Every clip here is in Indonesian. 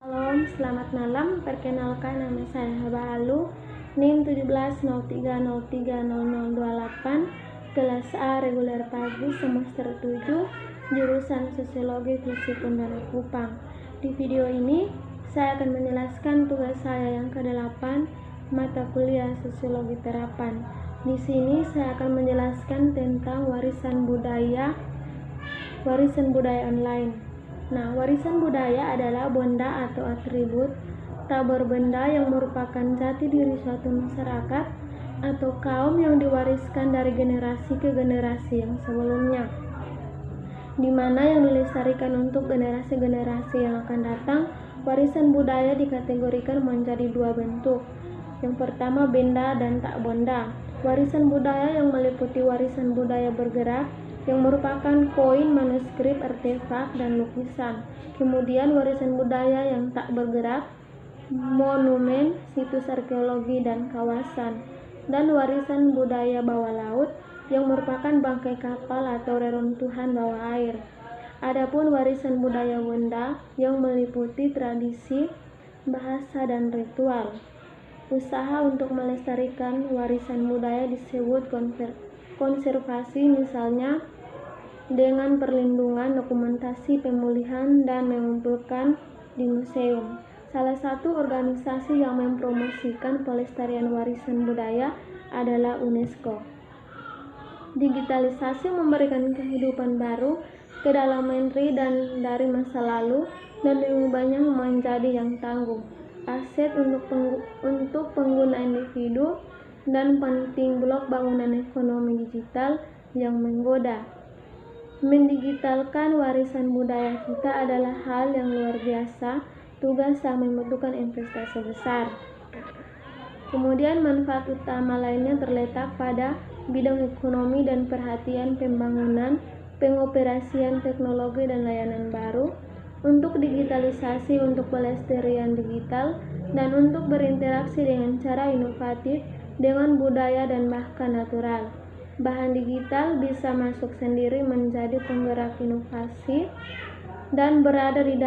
Halo, selamat malam. Perkenalkan, nama saya Haba Alu, NIM 1703030028, kelas A reguler pagi semester 7, jurusan Sosiologi Fisip Undana Kupang. Di video ini, saya akan menjelaskan tugas saya yang ke-8, mata kuliah Sosiologi Terapan. Di sini saya akan menjelaskan tentang warisan budaya online. Nah, warisan budaya adalah benda atau atribut tak berbenda yang merupakan jati diri suatu masyarakat atau kaum yang diwariskan dari generasi ke generasi yang sebelumnya, di mana yang dilestarikan untuk generasi-generasi yang akan datang. Warisan budaya dikategorikan menjadi dua bentuk. Yang pertama, benda dan tak benda. Warisan budaya yang meliputi warisan budaya bergerak yang merupakan koin, manuskrip, artefak, dan lukisan. Kemudian warisan budaya yang tak bergerak, monumen, situs arkeologi, dan kawasan. Dan warisan budaya bawah laut yang merupakan bangkai kapal atau reruntuhan bawah air. Adapun warisan budaya benda yang meliputi tradisi, bahasa, dan ritual. Usaha untuk melestarikan warisan budaya disebut konservasi, misalnya dengan perlindungan, dokumentasi, pemulihan, dan mengumpulkan di museum. Salah satu organisasi yang mempromosikan pelestarian warisan budaya adalah UNESCO. Digitalisasi memberikan kehidupan baru ke dalam menteri dan dari masa lalu, dan mengubahnya menjadi yang tangguh, aset untuk pengguna individu, dan penting blok bangunan ekonomi digital yang menggoda. Mendigitalkan warisan budaya kita adalah hal yang luar biasa, tugas yang membutuhkan investasi besar. Kemudian manfaat utama lainnya terletak pada bidang ekonomi dan perhatian pembangunan, pengoperasian teknologi dan layanan baru, untuk digitalisasi, untuk pelestarian digital, dan untuk berinteraksi dengan cara inovatif dengan budaya dan bahkan natural. Bahan digital bisa masuk sendiri menjadi penggerak inovasi dan berada di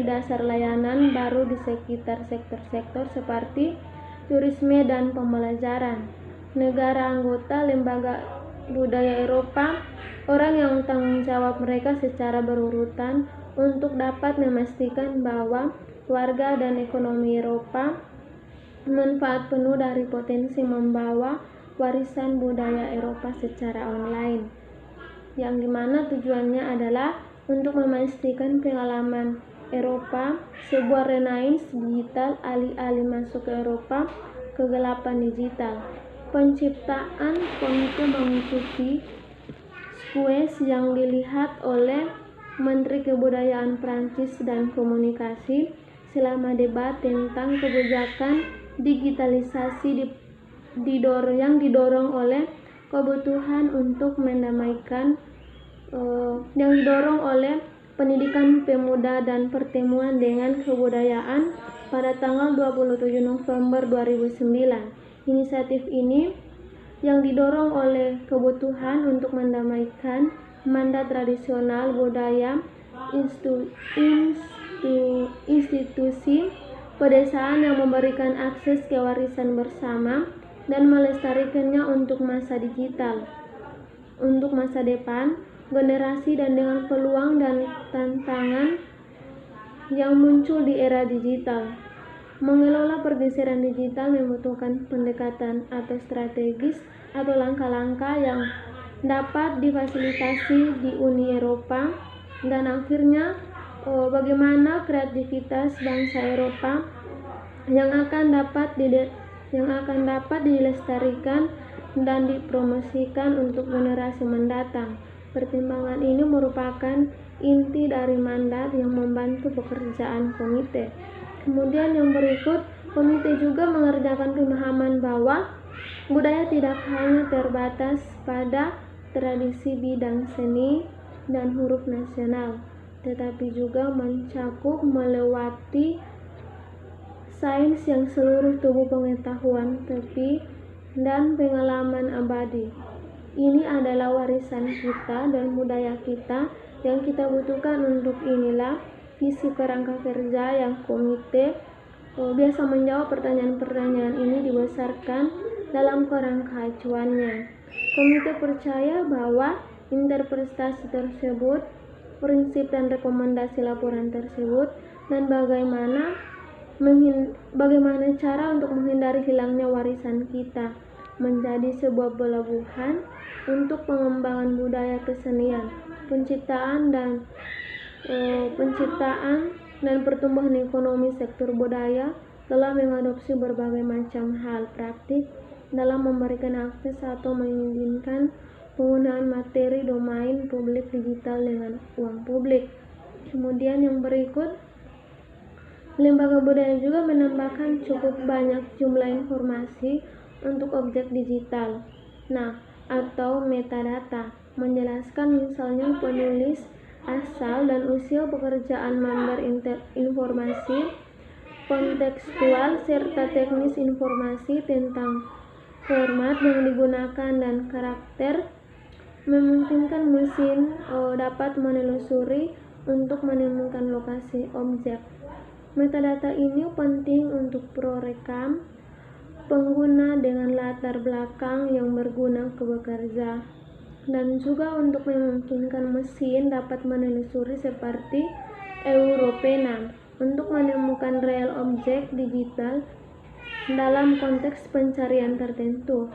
dasar layanan baru di sekitar sektor-sektor seperti turisme dan pembelajaran. Negara anggota Lembaga Budaya Eropa, orang yang tanggung jawab mereka secara berurutan untuk dapat memastikan bahwa warga dan ekonomi Eropa manfaat penuh dari potensi membawa warisan budaya Eropa secara online, yang dimana tujuannya adalah untuk memastikan pengalaman Eropa, sebuah renaissance digital alih-alih masuk ke Eropa kegelapan digital. Penciptaan komite mengikuti Suez yang dilihat oleh Menteri Kebudayaan Prancis dan Komunikasi selama debat tentang kebijakan digitalisasi yang didorong oleh kebutuhan untuk mendamaikan, yang didorong oleh pendidikan pemuda dan pertemuan dengan kebudayaan pada tanggal 27 November 2009. Inisiatif ini yang didorong oleh kebutuhan untuk mendamaikan mandat tradisional budaya institusi pedesaan yang memberikan akses ke warisan bersama dan melestarikannya untuk masa digital, untuk masa depan generasi, dan dengan peluang dan tantangan yang muncul di era digital. Mengelola pergeseran digital membutuhkan pendekatan atau strategis atau langkah-langkah yang dapat difasilitasi di Uni Eropa, dan akhirnya bagaimana kreativitas bangsa Eropa yang akan dapat dilestarikan dan dipromosikan untuk generasi mendatang. Pertimbangan ini merupakan inti dari mandat yang membantu pekerjaan komite. Kemudian yang berikut, komite juga mengerjakan pemahaman bahwa budaya tidak hanya terbatas pada tradisi bidang seni dan huruf nasional, tetapi juga mencakup melewati sains yang seluruh tubuh pengetahuan tepi dan pengalaman abadi. Ini adalah warisan kita dan budaya kita yang kita butuhkan. Untuk inilah visi kerangka kerja yang komite biasa menjawab pertanyaan-pertanyaan ini dibesarkan dalam kerangka acuannya. Komite percaya bahwa interpretasi tersebut, prinsip dan rekomendasi laporan tersebut, dan bagaimana cara untuk menghindari hilangnya warisan kita menjadi sebuah pelabuhan untuk pengembangan budaya kesenian, penciptaan dan pertumbuhan ekonomi sektor budaya telah mengadopsi berbagai macam hal praktik dalam memberikan akses atau mengizinkan penggunaan materi domain publik digital dengan uang publik. Kemudian yang berikut, lembaga budaya juga menambahkan cukup banyak jumlah informasi untuk objek digital. Atau metadata, menjelaskan misalnya penulis, asal dan usia pekerjaan member informasi kontekstual serta teknis informasi tentang format yang digunakan dan karakter, memungkinkan mesin dapat menelusuri untuk menemukan lokasi objek. Metadata ini penting untuk prorekam pengguna dengan latar belakang yang berguna ke bekerja, dan juga untuk memungkinkan mesin dapat menelusuri seperti Europena untuk menemukan real objek digital dalam konteks pencarian tertentu.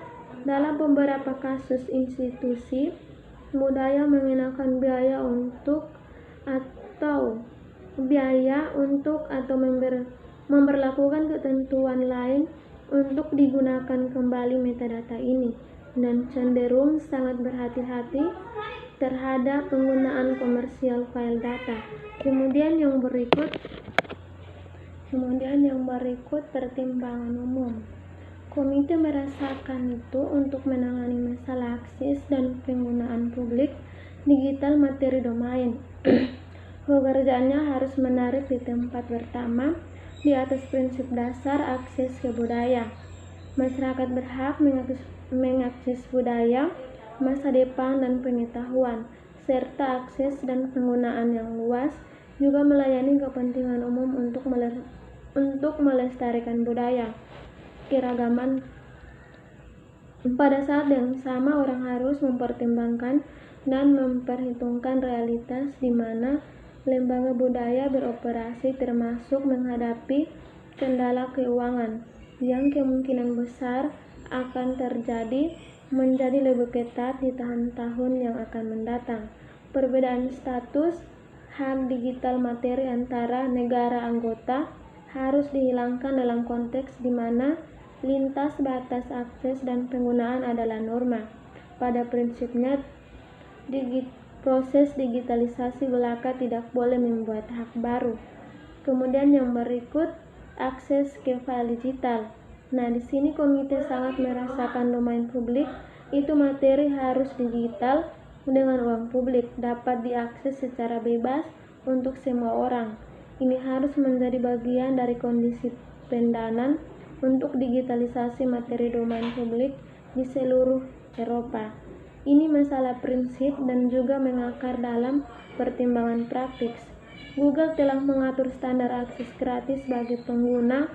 Dalam beberapa kasus, institusi budaya mengenakan biaya untuk atau memberlakukan ketentuan lain untuk digunakan kembali metadata ini, dan cenderung sangat berhati-hati terhadap penggunaan komersial file data. Kemudian yang berikut pertimbangan umum. Komite merasakan itu untuk menangani masalah akses dan penggunaan publik digital materi domain. Pekerjaannya harus menarik di tempat pertama di atas prinsip dasar akses ke budaya. Masyarakat berhak mengakses budaya, masa depan dan pengetahuan, serta akses dan penggunaan yang luas, juga melayani kepentingan umum untuk melestarikan budaya keragaman. Pada saat yang sama, orang harus mempertimbangkan dan memperhitungkan realitas di mana lembaga budaya beroperasi, termasuk menghadapi kendala keuangan yang kemungkinan besar akan terjadi menjadi lebih ketat di tahun-tahun yang akan mendatang. Perbedaan status hak digital materi antara negara anggota harus dihilangkan dalam konteks di mana lintas batas akses dan penggunaan adalah norma. Pada prinsipnya, proses digitalisasi belaka tidak boleh membuat hak baru. Kemudian yang berikut, akses ke file digital. Di sini komite sangat merasakan domain publik itu materi harus digital dengan uang publik, dapat diakses secara bebas untuk semua orang. Ini harus menjadi bagian dari kondisi pendanaan untuk digitalisasi materi domain publik di seluruh Eropa. Ini masalah prinsip dan juga mengakar dalam pertimbangan praktis. Google telah mengatur standar akses gratis bagi pengguna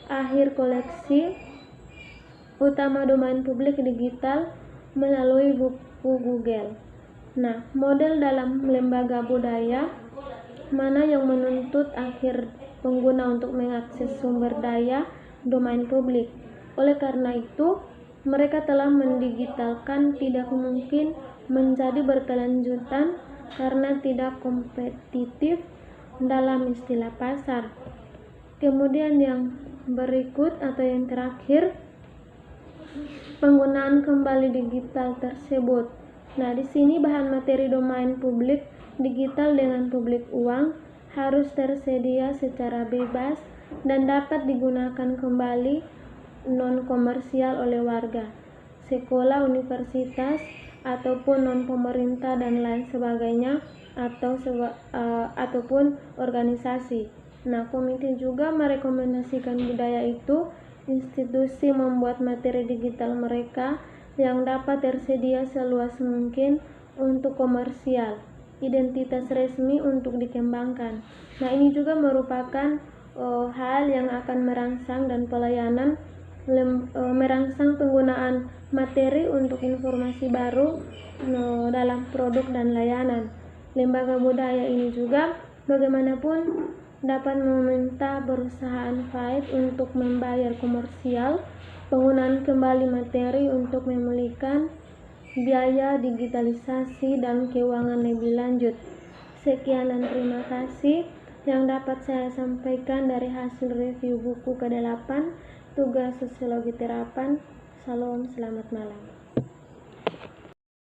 akhir koleksi utama domain publik digital melalui buku Google. Model dalam lembaga budaya mana yang menuntut akhir pengguna untuk mengakses sumber daya domain publik. Oleh karena itu, mereka telah mendigitalkan tidak mungkin menjadi berkelanjutan karena tidak kompetitif dalam istilah pasar. Kemudian yang berikut atau yang terakhir, penggunaan kembali digital tersebut. Di sini bahan materi domain publik digital dengan publik uang harus tersedia secara bebas dan dapat digunakan kembali non-komersial oleh warga, sekolah, universitas, ataupun non-pemerintah dan lain sebagainya, ataupun organisasi. Komite juga merekomendasikan budaya itu institusi membuat materi digital mereka yang dapat tersedia seluas mungkin untuk komersial. identitas resmi untuk dikembangkan. Nah, ini juga merupakan hal yang akan merangsang dan pelayanan merangsang penggunaan materi untuk informasi baru dalam produk dan layanan. Lembaga budaya ini juga bagaimanapun dapat meminta perusahaan Faid untuk membayar komersial penggunaan kembali materi untuk memulihkan biaya digitalisasi dan keuangan lebih lanjut. Sekian dan terima kasih yang dapat saya sampaikan dari hasil review buku ke-8 Tugas Sosiologi Terapan. Salam, selamat malam.